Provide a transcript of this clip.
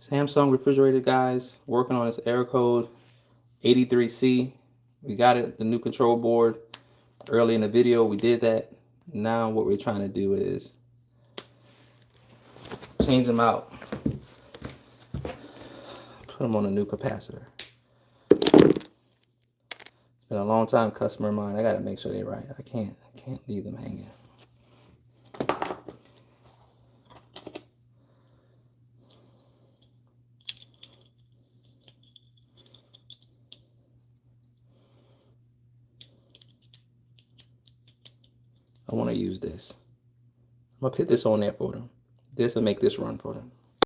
Samsung refrigerator, guys, working on this error code 83C. We got it, the new control board. Early in the video, we did that. Now what we're trying to do is change them out. Put them on a new capacitor. It's been a long time customer of mine. I gotta make sure they're right. I can't leave them hanging. I want to use this. I'm gonna put this on there for them. This will make this run for them.